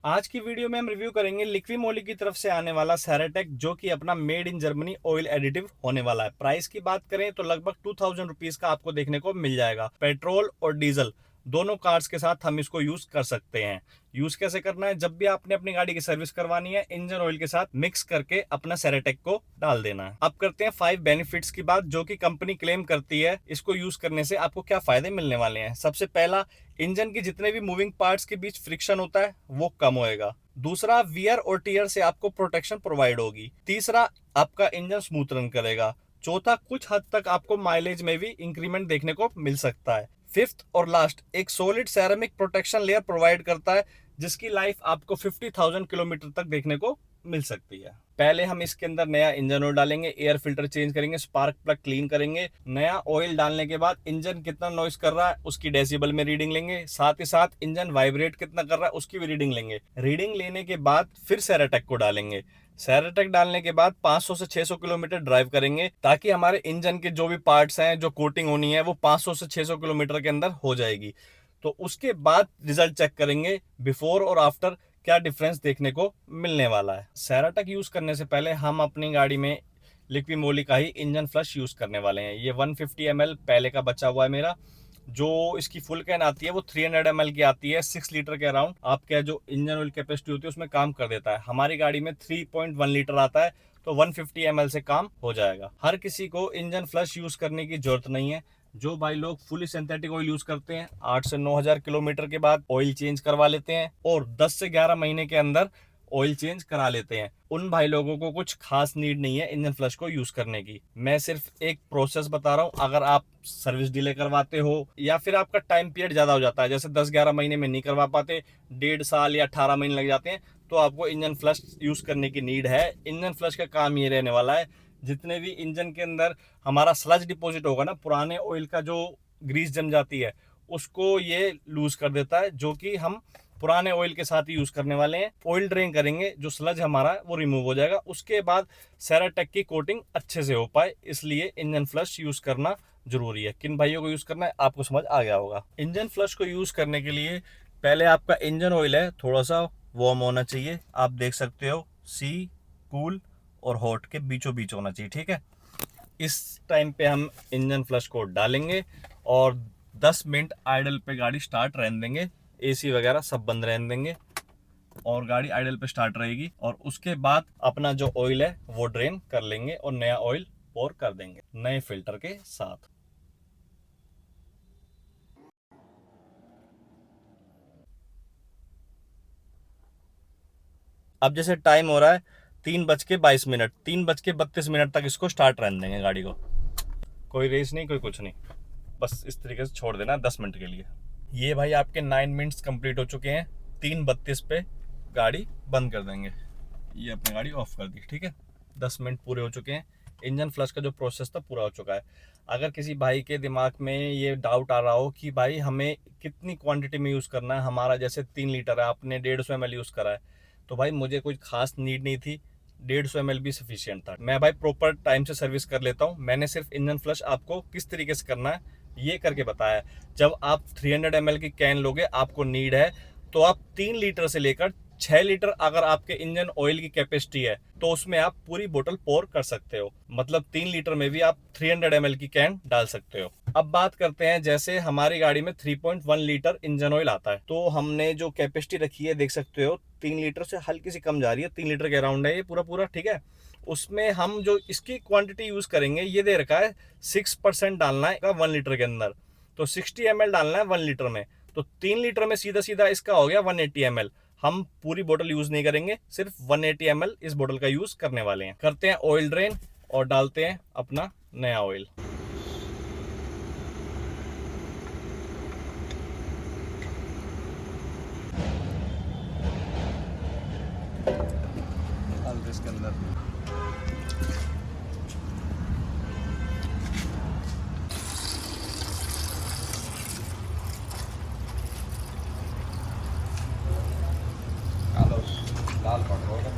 आज की वीडियो में हम रिव्यू करेंगे लिक्विमोली की तरफ से आने वाला सैराटेक, जो कि अपना made in Germany oil additive होने वाला है। प्राइस की बात करें तो लगभग 2000 रुपीज का आपको देखने को मिल जाएगा। पेट्रोल और डीजल दोनों कार्स के साथ हम इसको यूज कर सकते हैं। यूज कैसे करना है, जब भी आपने अपनी गाड़ी की सर्विस करवानी है, इंजन ऑयल के साथ मिक्स करके अपना सैराटेक को डाल देना है। अब करते हैं 5 बेनिफिट्स की बात, जो कि कंपनी क्लेम करती है इसको यूज करने से आपको क्या फायदे मिलने वाले हैं। सबसे पहला, इंजन के जितने भी मूविंग पार्ट्स के बीच फ्रिक्शन होता है वो कम होएगा। दूसरा, वियर और टीयर से आपको प्रोटेक्शन प्रोवाइड होगी। तीसरा, आपका इंजन स्मूथ रन करेगा। चौथा, कुछ हद तक आपको माइलेज में भी इंक्रीमेंट देखने को मिल सकता है। फिफ्थ और लास्ट, एक solid ceramic protection layer provide करता है, जिसकी लाइफ आपको 50,000 किलोमीटर तक देखने को मिल सकती है। पहले हम इसके अंदर नया इंजन ऑयल डालेंगे, एयर फिल्टर चेंज करेंगे, स्पार्क प्लग क्लीन करेंगे। नया ऑयल डालने के बाद इंजन कितना नॉइस कर रहा है उसकी डेसिबल में रीडिंग लेंगे। साथ ही साथ इंजन वाइब्रेट कितना कर रहा है उसकी भी रीडिंग लेंगे। रीडिंग लेने के बाद फिर सैराटेक को डालेंगे। सैराटेक डालने के बाद 500 से 600 किलोमीटर ड्राइव करेंगे, ताकि हमारे इंजन के जो भी पार्ट्स हैं, जो कोटिंग होनी है, वो 500 से 600 किलोमीटर के अंदर हो जाएगी। तो उसके बाद रिजल्ट चेक करेंगे, बिफोर और आफ्टर क्या डिफरेंस देखने को मिलने वाला है। सैराटेक यूज करने से पहले हम अपनी गाड़ी में लिक्विमोली का ही इंजन फ्लश यूज करने वाले हैं। ये 150 ml पहले का बचा हुआ है मेरा। जो इसकी फुल कैन आती है वो 300 ml की आती है। 6 लीटर के अराउंड आपका जो इंजन ऑयल कैपेसिटी होती है उसमें काम कर देता है। हमारी गाड़ी में 3.1 लीटर आता है, तो 150 ml से काम हो जाएगा। हर किसी को इंजन फ्लश यूज करने की जरूरत नहीं है। जो भाई लोग फुली सिंथेटिक ऑयल यूज करते हैं, 8 से 9,000 किलोमीटर के बाद ऑयल चेंज करवा लेते हैं और 10 से 11 महीने के अंदर ऑयल चेंज करा लेते हैं, उन भाई लोगों को कुछ खास नीड नहीं है इंजन फ्लश को यूज करने की। मैं सिर्फ एक प्रोसेस बता रहा हूँ। अगर आप सर्विस डिले करवाते हो या फिर आपका टाइम पीरियड ज्यादा हो जाता है, जैसे 10-11 महीने में नहीं करवा पाते, 1.5 साल या 18 महीने लग जाते हैं, तो आपको इंजन फ्लश यूज करने की नीड है। इंजन फ्लश का काम ये रहने वाला है, जितने भी इंजन के अंदर हमारा स्लज डिपॉजिट होगा ना, पुराने ऑयल का जो ग्रीस जम जाती है, उसको ये लूज कर देता है, जो कि हम पुराने ऑयल के साथ ही यूज करने वाले हैं। ऑयल ड्रेन करेंगे, जो स्लज हमारा वो रिमूव हो जाएगा। उसके बाद सैराटेक की कोटिंग अच्छे से हो पाए, इसलिए इंजन फ्लश यूज करना जरूरी है। किन भाइयों को यूज करना है आपको समझ आ गया होगा। इंजन फ्लश को यूज करने के लिए पहले आपका इंजन ऑयल है थोड़ा सा वार्म होना चाहिए। आप देख सकते हो सी, कूल और हॉट के बीचों बीच होना चाहिए, ठीक है। इस टाइम पे हम इंजन फ्लश को डालेंगे और 10 मिनट आइडल पे गाड़ी स्टार्ट रहने देंगे। एसी वगैरह सब बंद रहने देंगे और गाड़ी आइडल पे स्टार्ट रहेगी। और उसके बाद अपना जो ऑयल है वो ड्रेन कर लेंगे और नया ऑयल पोर कर देंगे नए फिल्टर के साथ। अब जैसे टाइम हो रहा है 3:22, 3:32 तक इसको स्टार्ट रहने देंगे गाड़ी को। कोई रेस नहीं, कोई कुछ नहीं, बस इस तरीके से छोड़ देना 10 मिनट के लिए। ये भाई आपके 9 मिनट्स कंप्लीट हो चुके हैं। 3:32 पे गाड़ी बंद कर देंगे। ये अपनी गाड़ी ऑफ कर दी, ठीक है। 10 मिनट पूरे हो चुके हैं। इंजन फ्लश का जो प्रोसेस था पूरा हो चुका है। अगर किसी भाई के दिमाग में ये डाउट आ रहा हो कि भाई हमें कितनी क्वांटिटी में यूज़ करना है, हमारा जैसे 3 लीटर है, आपने 150 ml यूज़ करा है, तो भाई मुझे कोई खास नीड नहीं थी। 150 ml भी सफिशियंट था। मैं भाई प्रॉपर टाइम से सर्विस कर लेता हूँ। मैंने सिर्फ इंजन फ्लश आपको किस तरीके से करना है ये करके बताया। जब आप 300 ml की कैन लोगे, आपको नीड है, तो आप 3 लीटर से लेकर 6 लीटर अगर आपके इंजन ऑयल की कैपेसिटी है, तो उसमें आप पूरी बोतल पोर कर सकते हो। मतलब 3 लीटर में भी आप 300 ml की कैन डाल सकते हो। अब बात करते हैं, जैसे हमारी गाड़ी में 3.1 लीटर इंजन ऑयल आता है, तो हमने जो कैपेसिटी रखी है देख सकते हो 3 लीटर से हल्की सी कम जा रही है। 3 लीटर के अराउंड है ये पूरा पूरा, ठीक है। उसमें हम जो इसकी क्वांटिटी यूज करेंगे, ये दे रखा है 6% डालना है 1 लीटर के अंदर, तो 60 ml डालना है 1 लीटर में। तो 3 लीटर में सीधा सीधा इसका हो गया 180 ml। हम पूरी बोतल यूज नहीं करेंगे, सिर्फ 180 ml इस बोतल का यूज करने वाले हैं। करते हैं ऑयल ड्रेन और डालते हैं अपना नया ऑयल। डाल दे इसके अंदर। लाल पड़ रहा है।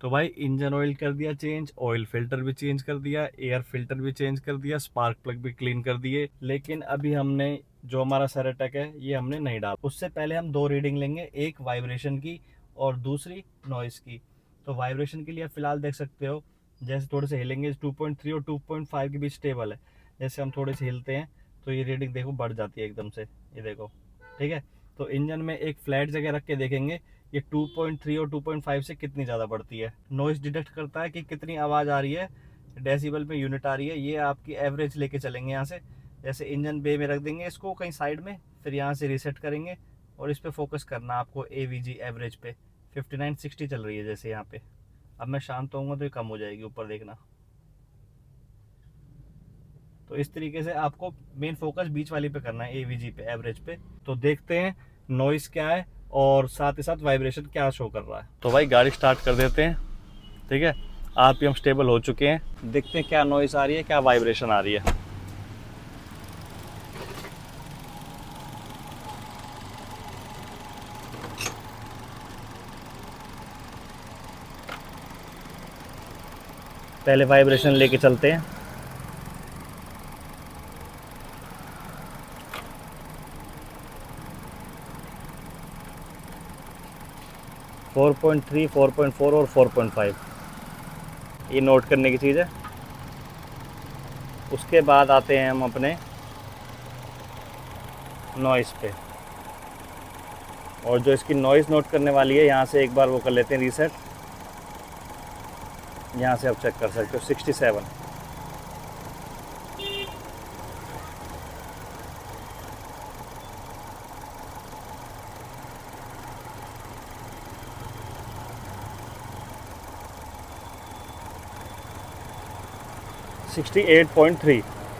तो भाई इंजन ऑयल कर दिया चेंज, ऑयल फिल्टर भी चेंज कर दिया, एयर फिल्टर भी चेंज कर दिया, स्पार्क प्लग भी क्लीन कर दिए। लेकिन अभी हमने जो हमारा सेरेटेक है ये हमने नहीं डाला। उससे पहले हम दो रीडिंग लेंगे, एक वाइब्रेशन की और दूसरी नॉइस की। तो वाइब्रेशन के लिए आप फिलहाल देख सकते हो जैसे थोड़े से हिलेंगे 2.3 और 2.5 के बीच स्टेबल है। जैसे हम थोड़े से हिलते हैं तो ये रीडिंग देखो बढ़ जाती है एकदम से, ये देखो। ठीक है, तो इंजन में एक फ्लैट जगह रख के देखेंगे ये 2.3 और 2.5 से कितनी ज़्यादा बढ़ती है। नॉइस डिटेक्ट करता है कि कितनी आवाज़ आ रही है, डेसिबल में यूनिट आ रही है। ये आपकी एवरेज लेके चलेंगे यहाँ से। जैसे इंजन बे में रख देंगे इसको कहीं साइड में, फिर यहाँ से रीसेट करेंगे और इस पर फोकस करना आपको। AVG एवरेज पे 59-60 चल रही है जैसे यहाँ पे। अब मैं शांत होऊंगा तो ये कम हो जाएगी, ऊपर देखना। तो इस तरीके से आपको मेन फोकस बीच वाली पे करना है, AVG पे, एवरेज पे। तो देखते हैं नॉइस क्या है और साथ ही साथ वाइब्रेशन क्या शो कर रहा है। तो भाई गाड़ी स्टार्ट कर देते हैं। ठीक है, RPM स्टेबल हो चुके हैं। देखते हैं क्या नॉइस आ रही है, क्या वाइब्रेशन आ रही है। पहले वाइब्रेशन लेके चलते हैं। फोर 4.3, 4.4 और 4.5 ये नोट करने की चीज़ है। उसके बाद आते हैं हम अपने नॉइस पे, और जो इसकी नॉइस नोट करने वाली है यहाँ से एक बार वो कर लेते हैं रीसेट। यहाँ से आप चेक कर सकते हो 67।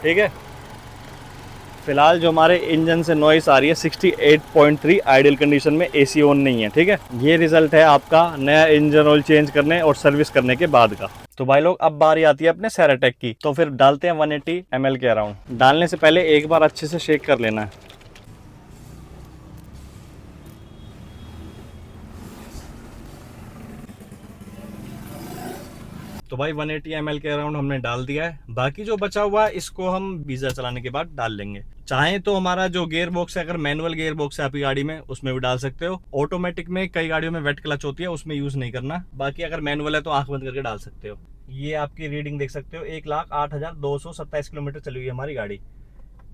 ठीक है, फिलहाल जो हमारे इंजन से नॉइस आ रही है 68.3 आइडियल कंडीशन में, AC ऑन नहीं है। ठीक है, ये रिजल्ट है आपका नया इंजन ऑयल चेंज करने और सर्विस करने के बाद का। तो भाई लोग अब बारी आती है अपने सेरेटेक की। तो फिर डालते हैं 180 ml के अराउंड। डालने से पहले एक बार अच्छे से शेक कर लेना है। तो भाई 180 ml के अराउंड हमने डाल दिया है। बाकी जो बचा हुआ है इसको हम बीजर चलाने के बाद डाल लेंगे। चाहें तो हमारा जो गियर बॉक्स है, अगर मैनुअल गियर बॉक्स है आपकी गाड़ी में, उसमें भी डाल सकते हो। ऑटोमेटिक में कई गाड़ियों में वेट क्लच होती है, उसमें यूज नहीं करना। बाकी अगर मैनुअल है तो आंख बंद करके डाल सकते हो। ये आपकी रीडिंग देख सकते हो, 1,08,227 किलोमीटर चली हुई है हमारी गाड़ी।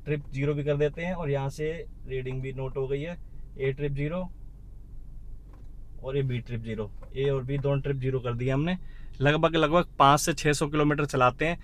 ट्रिप 0 भी कर देते हैं और यहाँ से रीडिंग भी नोट हो गई है। A ट्रिप 0 और ये B ट्रिप 0, A और B दोनों ट्रिप 0 कर दिए हमने। लगभग 500 से 600 किलोमीटर चलाते हैं,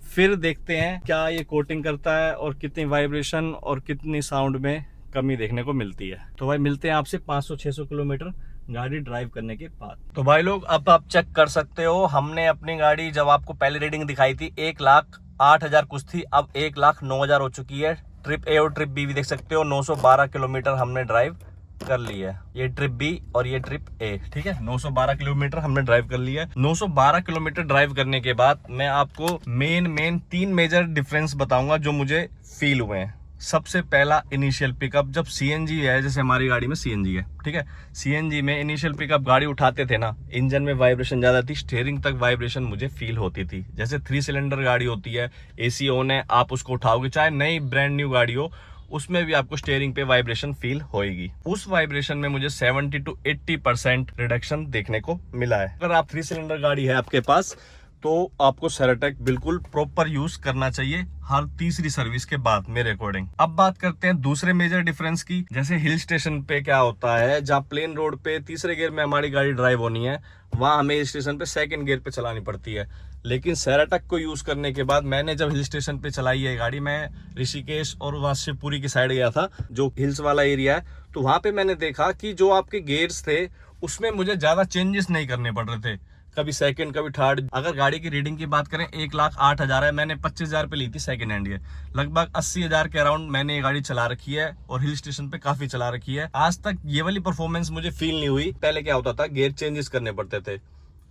फिर देखते हैं क्या ये कोटिंग करता है और कितनी वाइब्रेशन और कितनी साउंड में कमी देखने को मिलती है। तो भाई मिलते हैं आपसे 500-600 किलोमीटर गाड़ी ड्राइव करने के बाद। तो भाई लोग अब आप चेक कर सकते हो, हमने अपनी गाड़ी जब आपको पहले रीडिंग दिखाई थी 1,08,000 कुछ थी, अब 1,09,000 हो चुकी है। ट्रिप A और ट्रिप B भी देख सकते हो, 912 किलोमीटर हमने ड्राइव कर ली है। ये ट्रिप B और ये ट्रिप A। ठीक है, 912 किलोमीटर हमने ड्राइव कर लिया है। 912 किलोमीटर ड्राइव करने के बाद मैं आपको मेन 3 मेजर डिफरेंस बताऊंगा जो मुझे फील हुए हैं। सबसे पहला इनिशियल पिकअप, जब CNG है, जैसे हमारी गाड़ी में CNG है। ठीक है, CNG में इनिशियल पिकअप गाड़ी उठाते थे ना, इंजन में वाइब्रेशन ज्यादा थी, स्टीयरिंग तक वाइब्रेशन मुझे फील होती थी। जैसे 3 सिलेंडर गाड़ी होती है, AC ऑन है, आप उसको उठाओगे, चाहे नई ब्रांड न्यू गाड़ी हो, उसमें भी आपको स्टीयरिंग पे वाइब्रेशन फील होएगी। उस वाइब्रेशन में मुझे 70 to 80% रिडक्शन देखने को मिला है। अगर आप 3 सिलेंडर गाड़ी है आपके पास तो आपको सेरेटेक बिल्कुल प्रॉपर यूज करना चाहिए हर तीसरी सर्विस के बाद, मेरे अकॉर्डिंग। अब बात करते हैं दूसरे मेजर डिफरेंस की। जैसे हिल स्टेशन पे क्या होता है, जहाँ प्लेन रोड पे तीसरे गियर में हमारी गाड़ी ड्राइव होनी है, वहां हमें हिल स्टेशन पे सेकंड गियर पे चलानी पड़ती है। लेकिन सेरेटेक को यूज करने के बाद, मैंने जब हिल स्टेशन पे चलाई है गाड़ी, मैं ऋषिकेश और वहां शिवपुरी की साइड गया था, जो हिल्स वाला एरिया है, तो वहां पे मैंने देखा कि जो आपके गियर्स थे उसमें मुझे ज्यादा चेंजेस नहीं करने पड़ रहे थे, कभी सेकंड कभी थर्ड। अगर गाड़ी की रीडिंग की बात करें 1,08,000 है, मैंने 25,000 पे ली थी सेकंड हैंड। ये लगभग 80,000 के अराउंड मैंने ये गाड़ी चला रखी है और हिल स्टेशन पे काफी चला रखी है। आज तक ये वाली परफॉर्मेंस मुझे फील नहीं हुई। पहले क्या होता था, गियर चेंजेस करने पड़ते थे,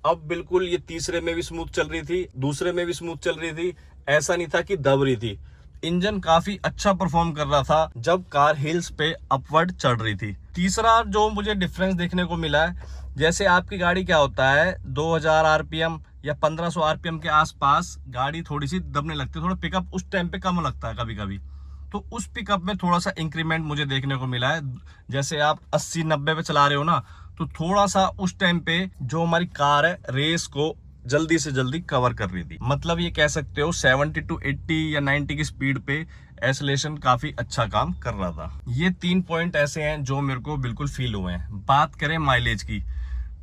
अब बिल्कुल ये तीसरे में भी स्मूथ चल रही थी, दूसरे में भी स्मूथ चल रही थी, ऐसा नहीं था कि दब रही थी। इंजन काफी अच्छा परफॉर्म कर रहा था जब कार हिल्स पे अपवर्ड चढ़ रही थी। तीसरा जो मुझे डिफरेंस देखने को मिला है, जैसे आपकी गाड़ी क्या होता है 2000 आरपीएम या 1500 आरपीएम के आसपास गाड़ी थोड़ी सी दबने लगती है, थोड़ा पिकअप उस टाइम पे कम लगता है कभी कभी। तो उस पिकअप में थोड़ा सा इंक्रीमेंट मुझे देखने को मिला है। जैसे आप 80-90 पे चला रहे हो ना, तो थोड़ा सा उस टाइम पे जो हमारी कार है रेस को जल्दी से जल्दी कवर कर रही थी। मतलब ये कह सकते हो 70 to 80 या 90 की स्पीड पे एक्सेलरेशन काफी अच्छा काम कर रहा था। ये 3 पॉइंट ऐसे हैं जो मेरे को बिल्कुल फील हुए हैं। बात करें माइलेज की,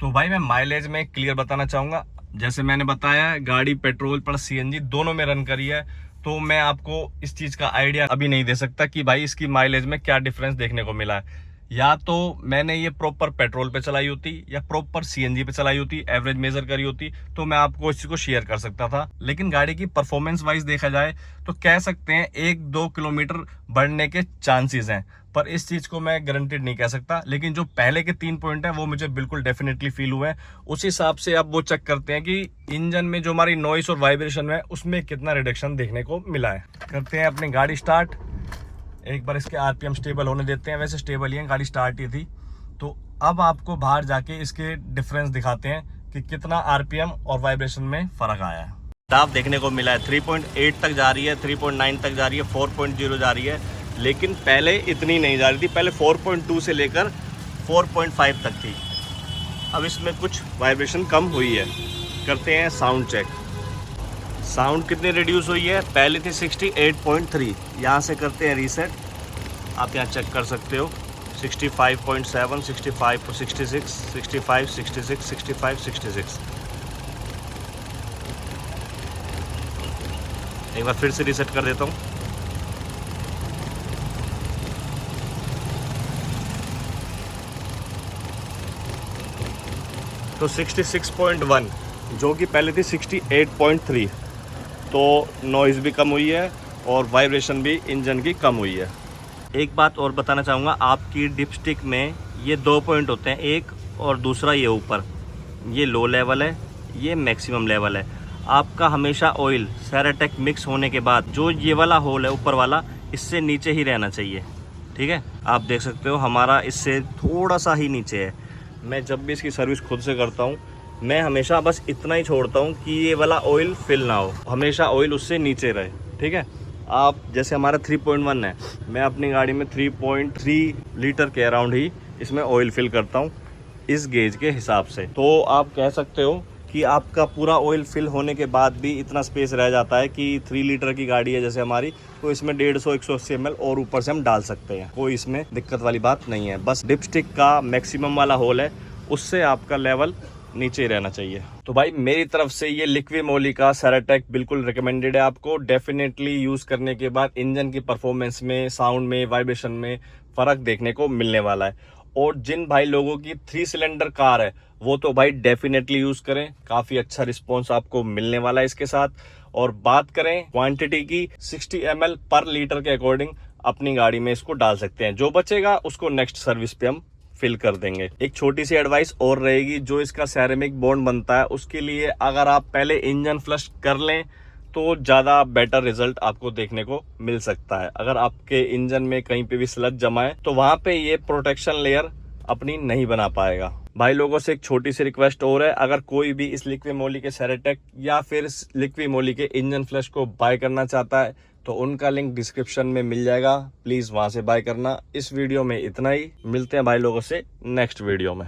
तो भाई मैं माइलेज में क्लियर बताना चाहूंगा। जैसे मैंने बताया गाड़ी पेट्रोल पर सीएनजी दोनों में रन करी है, तो मैं आपको इस चीज का आइडिया अभी नहीं दे सकता कि भाई इसकी माइलेज में क्या डिफरेंस देखने को मिला है। या तो मैंने ये प्रॉपर पेट्रोल पे चलाई होती या प्रॉपर सीएनजी पे चलाई होती, एवरेज मेजर करी होती, तो मैं आपको इस चीज को शेयर कर सकता था। लेकिन गाड़ी की परफॉर्मेंस वाइज देखा जाए तो कह सकते हैं 1-2 किलोमीटर बढ़ने के चांसेस हैं, पर इस चीज को मैं गारंटेड नहीं कह सकता। लेकिन जो पहले के 3 पॉइंट है वो मुझे बिल्कुल डेफिनेटली फील हुए हैं। उस हिसाब से आप वो चेक करते हैं कि इंजन में जो हमारी नॉइस और वाइब्रेशन है उसमें कितना रिडक्शन देखने को मिला है। करते हैं अपनी गाड़ी स्टार्ट, एक बार इसके आरपीएम स्टेबल होने देते हैं। वैसे स्टेबल ही है, गाड़ी स्टार्ट ही थी। तो अब आपको बाहर जाके इसके डिफरेंस दिखाते हैं कि कितना आरपीएम और वाइब्रेशन में फर्क आया है। स्टाफ देखने को मिला है 3.8 तक जा रही है, 3.9 तक जा रही है, 4.0 जा रही है। लेकिन पहले इतनी नहीं जा रही थी, पहले 4.2 से लेकर 4.5 तक थी। अब इसमें कुछ वाइब्रेशन कम हुई है। करते हैं साउंड चेक। साउंड कितनी रिड्यूस हुई है, पहले थी 68.3, यहाँ से करते हैं रीसेट। आप यहाँ चेक कर सकते हो 65.7, 65, 66, 65, 66, 65, 66। एक बार फिर से रीसेट कर देता हूँ। तो 66.1 जो कि पहले थी 68.3, तो नॉइज़ भी कम हुई है और वाइब्रेशन भी इंजन की कम हुई है। एक बात और बताना चाहूँगा, आपकी डिपस्टिक में ये 2 पॉइंट होते हैं, एक और दूसरा ये ऊपर, ये लो लेवल है, ये मैक्सिमम लेवल है। आपका हमेशा ऑयल सेराटेक मिक्स होने के बाद जो ये वाला होल है ऊपर वाला, इससे नीचे ही रहना चाहिए। ठीक है, आप देख सकते हो हमारा इससे थोड़ा सा ही नीचे है। मैं जब भी इसकी सर्विस खुद से करता हूँ, मैं हमेशा बस इतना ही छोड़ता हूँ कि ये वाला ऑयल फिल ना हो, हमेशा ऑयल उससे नीचे रहे। ठीक है, आप जैसे हमारा 3.1 है, मैं अपनी गाड़ी में 3.3 लीटर के अराउंड ही इसमें ऑयल फिल करता हूँ इस गेज के हिसाब से। तो आप कह सकते हो कि आपका पूरा ऑयल फिल होने के बाद भी इतना स्पेस रह जाता है कि 3 लीटर की गाड़ी है जैसे हमारी, तो इसमें 150-180 ml और ऊपर से हम डाल सकते हैं। कोई इसमें दिक्कत वाली बात नहीं है। बस डिपस्टिक का मैक्सिमम वाला होल है, उससे आपका लेवल नीचे ही रहना चाहिए। तो भाई मेरी तरफ से ये लिक्विमोली का सेराटेक बिल्कुल रिकमेंडेड है आपको। डेफिनेटली यूज करने के बाद इंजन की परफॉर्मेंस में, साउंड में, वाइब्रेशन में फर्क देखने को मिलने वाला है। और जिन भाई लोगों की 3 सिलेंडर कार है वो तो भाई डेफिनेटली यूज करें, काफी अच्छा रिस्पॉन्स आपको मिलने वाला है इसके साथ। और बात करें क्वांटिटी की, 60 ml पर लीटर के अकॉर्डिंग अपनी गाड़ी में इसको डाल सकते हैं। जो बचेगा उसको नेक्स्ट सर्विस पे हम फिल कर देंगे। एक छोटी सी एडवाइस और रहेगी, जो इसका सेरेमिक बॉन्ड बनता है उसके लिए अगर आप पहले इंजन फ्लश कर लें तो ज़्यादा बेटर रिजल्ट आपको देखने को मिल सकता है। अगर आपके इंजन में कहीं पे भी स्लज जमा है तो वहां पे ये प्रोटेक्शन लेयर अपनी नहीं बना पाएगा। भाई लोगों से एक छोटी सी रिक्वेस्ट और है, अगर कोई भी इस लिक्विमोली के सेराटेक या फिर लिक्विमोली के इंजन फ्लश को बाय करना चाहता है तो उनका लिंक डिस्क्रिप्शन में मिल जाएगा, प्लीज वहां से बाय करना। इस वीडियो में इतना ही, मिलते हैं भाई लोगों से नेक्स्ट वीडियो में।